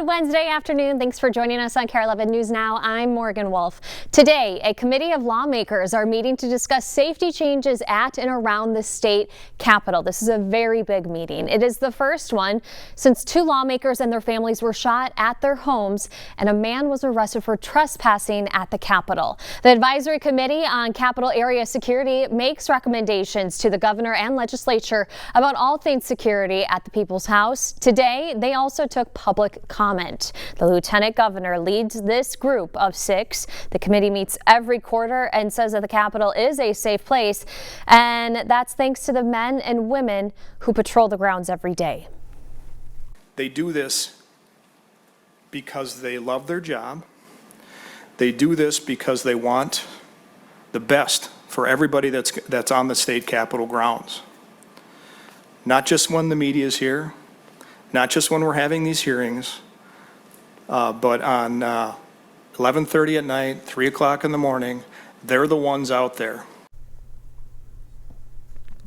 Good Wednesday afternoon. Thanks for joining us on Kare 11 News Now. I'm Morgan Wolf. Today, a committee of lawmakers are meeting to discuss safety changes at and around the state capitol. This is a very big meeting. It is the first one since 2 lawmakers and their families were shot at their homes and a man was arrested for trespassing at the Capitol. The Advisory Committee on Capitol Area Security makes recommendations to the governor and legislature about all things security at the People's House. Today, they also took public comment. The lieutenant governor leads this group of 6. The committee meets every quarter and says that the Capitol is a safe place, and that's thanks to the men and women who patrol the grounds every day. They do this because they love their job. They do this because they want the best for everybody that's on the state capitol grounds. Not just when the media is here, not just when we're having these hearings, but on 11:30 at night, 3 o'clock in the morning, they're the ones out there.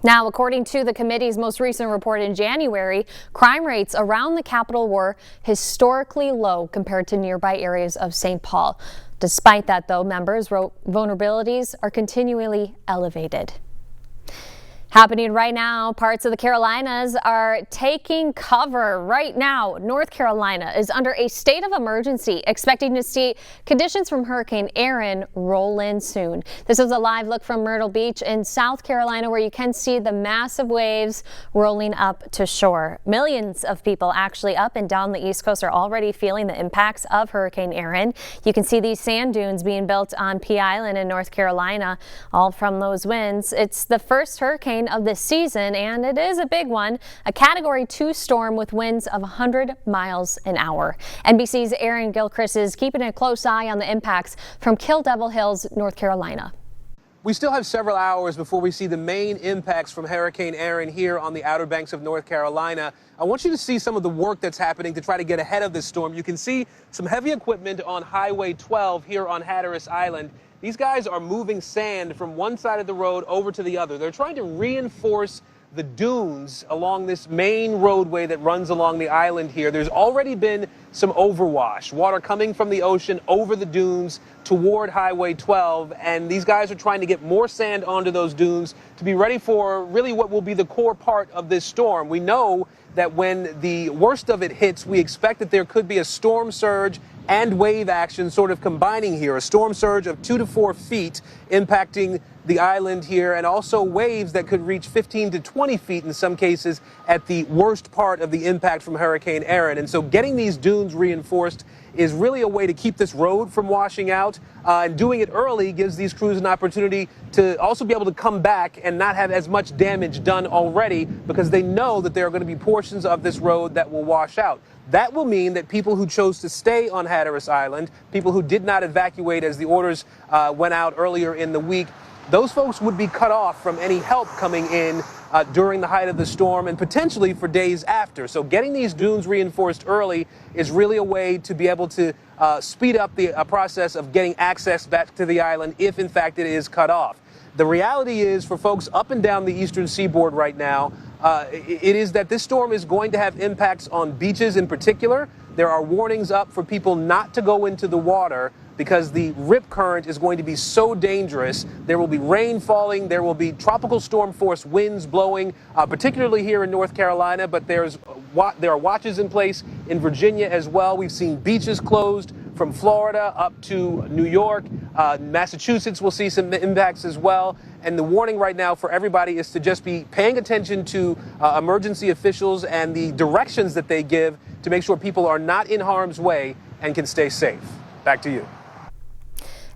Now, according to the committee's most recent report in January, crime rates around the Capitol were historically low compared to nearby areas of St. Paul. Despite that, though, members wrote vulnerabilities are continually elevated. Happening right now, parts of the Carolinas are taking cover right now. North Carolina is under a state of emergency, expecting to see conditions from Hurricane Kare roll in soon. This is a live look from Myrtle Beach in South Carolina, where you can see the massive waves rolling up to shore. Millions of people actually up and down the East Coast are already feeling the impacts of Hurricane Kare. You can see these sand dunes being built on Pea Island in North Carolina, all from those winds. It's the first hurricane of this season, and it is a big one, a Category 2 storm with winds of 100 miles an hour. NBC's Aaron Gilchrist is keeping a close eye on the impacts from Kill Devil Hills, North Carolina. We still have several hours before we see the main impacts from Hurricane Kare here on the Outer Banks of North Carolina. I want you to see some of the work that's happening to try to get ahead of this storm. You can see some heavy equipment on Highway 12 here on Hatteras Island. These guys are moving sand from one side of the road over to the other. They're trying to reinforce the dunes along this main roadway that runs along the island here. There's already been some overwash, water coming from the ocean over the dunes toward Highway 12, and these guys are trying to get more sand onto those dunes to be ready for really what will be the core part of this storm. We know that when the worst of it hits, we expect that there could be a storm surge and wave action sort of combining here. A storm surge of 2 to 4 feet impacting the island here, and also waves that could reach 15 to 20 feet in some cases at the worst part of the impact from Hurricane Kare. And so getting these dunes reinforced is really a way to keep this road from washing out, and doing it early gives these crews an opportunity to also be able to come back and not have as much damage done already, because they know that there are going to be portions of this road that will wash out. That will mean that people who chose to stay on Hatteras Island, people who did not evacuate as the orders went out earlier in the week, those folks would be cut off from any help coming in during the height of the storm and potentially for days after. So getting these dunes reinforced early is really a way to be able to speed up the process of getting access back to the island if in fact it is cut off. The reality is, for folks up and down the eastern seaboard right now, it is that this storm is going to have impacts on beaches in particular. There are warnings up for people not to go into the water because the rip current is going to be so dangerous. There will be rain falling, there will be tropical storm force winds blowing, particularly here in North Carolina, but there are watches in place in Virginia as well. We've seen beaches closed from Florida up to New York. Massachusetts will see some impacts as well. And the warning right now for everybody is to just be paying attention to emergency officials and the directions that they give to make sure people are not in harm's way and can stay safe. Back to you.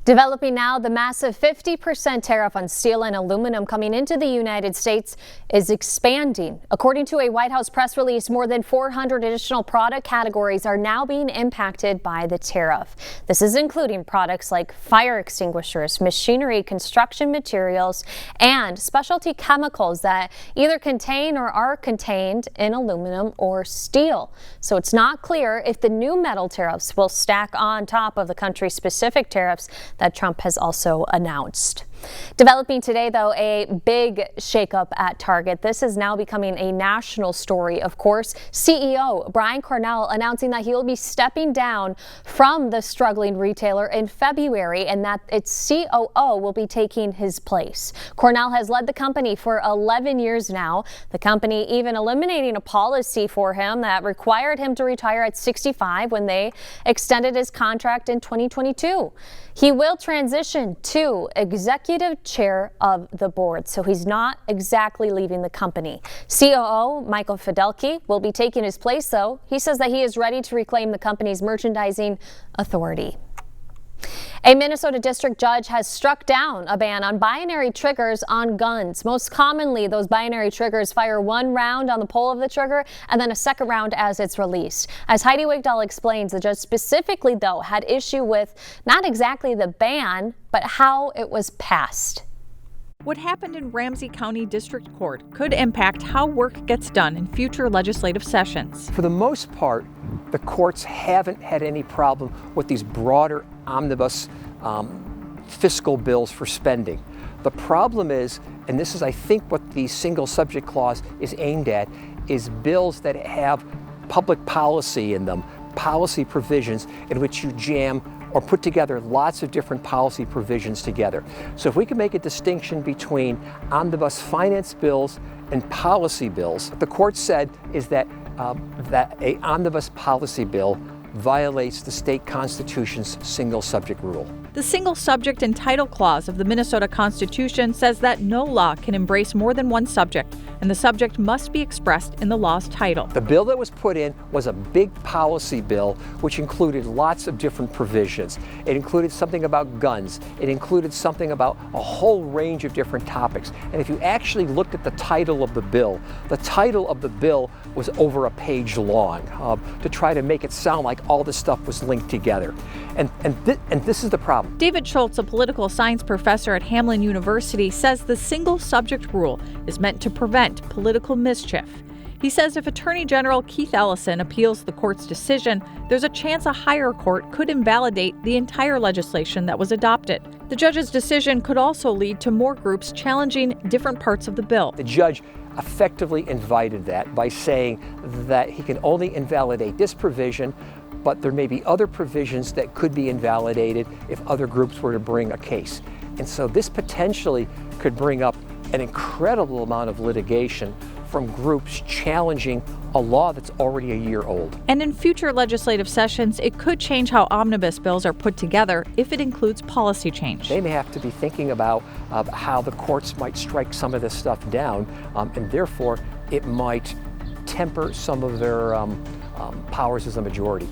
Developing now, the massive 50% tariff on steel and aluminum coming into the United States is expanding. According to a White House press release, more than 400 additional product categories are now being impacted by the tariff. This is including products like fire extinguishers, machinery, construction materials, and specialty chemicals that either contain or are contained in aluminum or steel. So it's not clear if the new metal tariffs will stack on top of the country's specific tariffs that Trump has also announced. Developing today, though, a big shakeup at Target. This is now becoming a national story, of course. CEO Brian Cornell announcing that he will be stepping down from the struggling retailer in February and that its COO will be taking his place. Cornell has led the company for 11 years now. The company even eliminating a policy for him that required him to retire at 65 when they extended his contract in 2022. He will transition to executive chair of the board, so he's not exactly leaving the company. COO Michael Fidelki will be taking his place, though. He says that he is ready to reclaim the company's merchandising authority. A Minnesota district judge has struck down a ban on binary triggers on guns. Most commonly, those binary triggers fire one round on the pull of the trigger and then a second round as it's released. As Heidi Wigdahl explains, the judge specifically, though, had issue with not exactly the ban, but how it was passed. What happened in Ramsey County District Court could impact how work gets done in future legislative sessions. For the most part, the courts haven't had any problem with these broader omnibus fiscal bills for spending. The problem is, and this is I think what the single subject clause is aimed at, is bills that have public policy in them, policy provisions in which you jam or put together lots of different policy provisions together. So if we can make a distinction between omnibus finance bills and policy bills, what the court said is that that a omnibus policy bill violates the state constitution's single subject rule. The single subject and title clause of the Minnesota Constitution says that no law can embrace more than one subject, and the subject must be expressed in the law's title. The bill that was put in was a big policy bill which included lots of different provisions. It included something about guns. It included something about a whole range of different topics. And if you actually looked at the title of the bill was over a page long to try to make it sound like all this stuff was linked together. And this is the problem. David Schultz, a political science professor at Hamline University, says the single subject rule is meant to prevent political mischief. He says if Attorney General Keith Ellison appeals the court's decision, there's a chance a higher court could invalidate the entire legislation that was adopted. The judge's decision could also lead to more groups challenging different parts of the bill. The judge effectively invited that by saying that he can only invalidate this provision, but there may be other provisions that could be invalidated if other groups were to bring a case. And so this potentially could bring up an incredible amount of litigation from groups challenging a law that's already a year old. And in future legislative sessions, it could change how omnibus bills are put together if it includes policy change. They may have to be thinking about how the courts might strike some of this stuff down, and therefore it might temper some of their powers as a majority.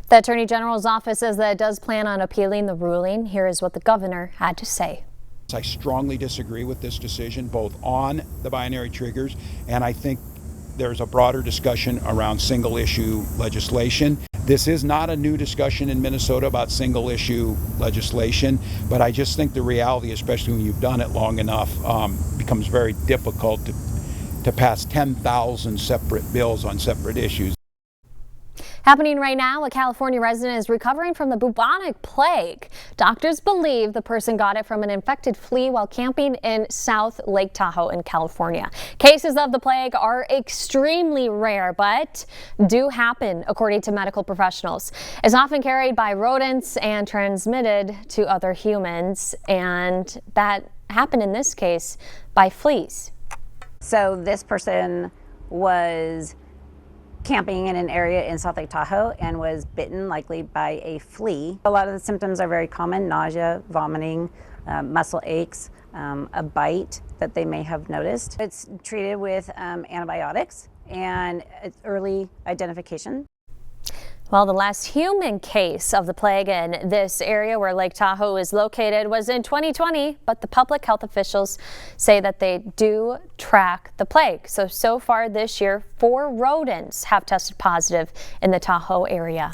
The Attorney General's office says that it does plan on appealing the ruling. Here is what the governor had to say. I strongly disagree with this decision, both on the binary triggers, and I think there's a broader discussion around single issue legislation. This is not a new discussion in Minnesota about single issue legislation, but I just think the reality, especially when you've done it long enough, becomes very difficult to pass 10,000 separate bills on separate issues. Happening right now, a California resident is recovering from the bubonic plague. Doctors believe the person got it from an infected flea while camping in South Lake Tahoe in California. Cases of the plague are extremely rare, but do happen, according to medical professionals. It's often carried by rodents and transmitted to other humans, and that happened in this case by fleas. So this person was camping in an area in South Lake Tahoe and was bitten, likely by a flea. A lot of the symptoms are very common: nausea, vomiting, muscle aches, a bite that they may have noticed. It's treated with antibiotics and it's early identification. Well, the last human case of the plague in this area where Lake Tahoe is located was in 2020, but the public health officials say that they do track the plague. So far this year, 4 rodents have tested positive in the Tahoe area.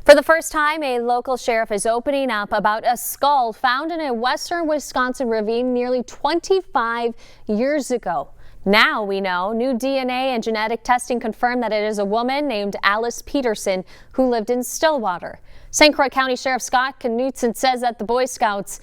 For the first time, a local sheriff is opening up about a skull found in a western Wisconsin ravine nearly 25 years ago. Now we know new DNA and genetic testing confirmed that it is a woman named Alice Peterson who lived in Stillwater. St. Croix County Sheriff Scott Knutson says that the Boy Scouts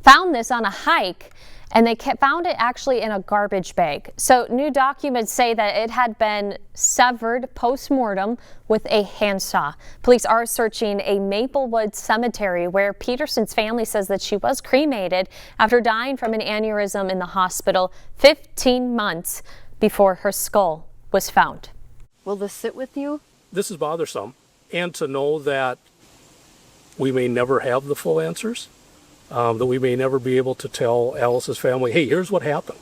found this on a hike, and they found it actually in a garbage bag. So new documents say that it had been severed post-mortem with a handsaw. Police are searching a Maplewood cemetery where Peterson's family says that she was cremated after dying from an aneurysm in the hospital 15 months before her skull was found. Will this sit with you? This is bothersome, and to know that we may never have the full answers. That we may never be able to tell Alice's family, hey, here's what happened.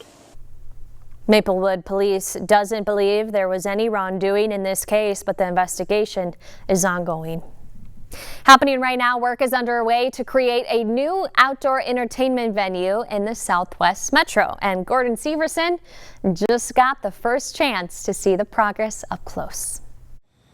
Maplewood police doesn't believe there was any wrongdoing in this case, but the investigation is ongoing. Happening right now, work is underway to create a new outdoor entertainment venue in the Southwest Metro. And Gordon Severson just got the first chance to see the progress up close.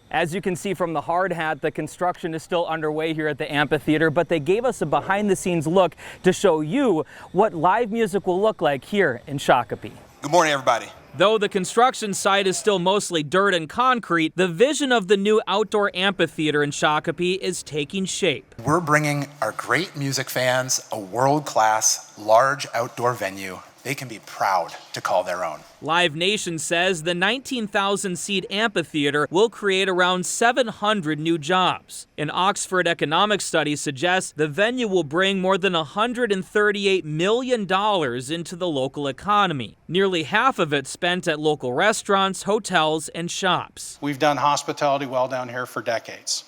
As you can see from the hard hat, the construction is still underway here at the amphitheater, but they gave us a behind-the-scenes look to show you what live music will look like here in Shakopee. Good morning, everybody. Though the construction site is still mostly dirt and concrete, the vision of the new outdoor amphitheater in Shakopee is taking shape. We're bringing our great music fans a world-class, large outdoor venue they can be proud to call their own. Live Nation says the 19,000-seat amphitheater will create around 700 new jobs. An Oxford economic study suggests the venue will bring more than $138 million into the local economy. Nearly half of it spent at local restaurants, hotels, and shops. We've done hospitality well down here for decades.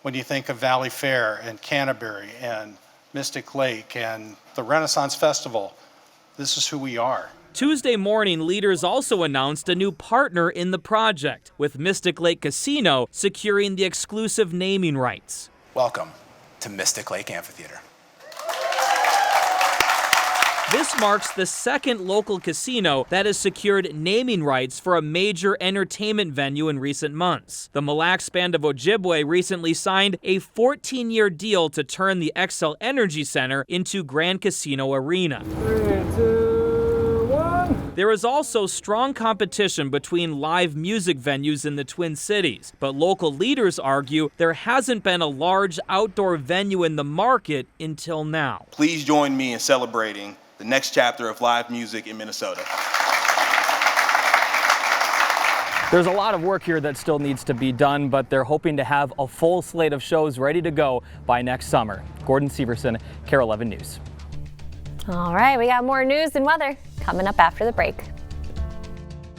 When you think of Valley Fair and Canterbury and Mystic Lake and the Renaissance Festival, this is who we are. Tuesday morning, leaders also announced a new partner in the project, with Mystic Lake Casino securing the exclusive naming rights. Welcome to Mystic Lake Amphitheater. This marks the second local casino that has secured naming rights for a major entertainment venue in recent months. The Mille Lacs Band of Ojibwe recently signed a 14-year deal to turn the Xcel Energy Center into Grand Casino Arena. 3, 2, 1. There is also strong competition between live music venues in the Twin Cities, but local leaders argue there hasn't been a large outdoor venue in the market until now. Please join me in celebrating the next chapter of live music in Minnesota. There's a lot of work here that still needs to be done, but they're hoping to have a full slate of shows ready to go by next summer. Gordon Severson, Kare 11 News. All right, we got more news and weather coming up after the break.